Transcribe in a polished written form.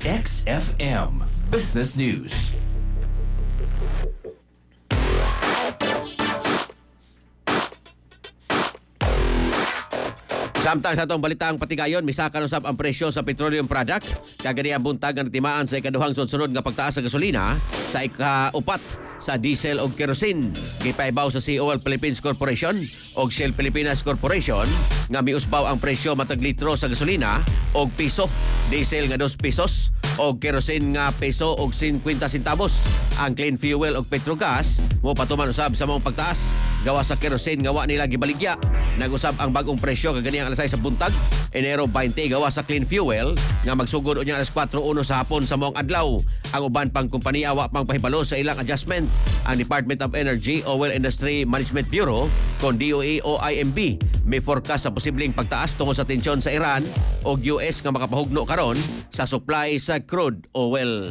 XFM Business News. Samtang sa itong balitang patigayon, misakan usab ang presyo sa petroleum product. Kagani ang buntag nga natimaan sa ikaduhang sunod nga pagtaas sa gasolina sa ikaupat sa diesel o kerosene. Gipaibaw sa COL Philippines Corporation o Shell Pilipinas Corporation nga miusbaw ang presyo matag litro sa gasolina og piso, diesel nga 2 pesos o kerosene nga peso og 50 centavos. Ang clean fuel o petrogas mo patuman usab sa mga pagtaas gawa sa kerosene nga wa nila gibaligya. Nag-usab ang bagong presyo kagani ang alas 6 sa buntag, Enero 20 gawa sa clean fuel nga magsugod unya alas 4:01 sa hapon sa moong adlaw. Ang uban pang kompanya wa pang pahibalo sa ilang adjustment. Ang Department of Energy Oil Industry Management Bureau kon DOE o IMB may forecast sa posibleng pagtaas tungod sa tensyon sa Iran o US nga makapahugno karon sa supply sa crude oil.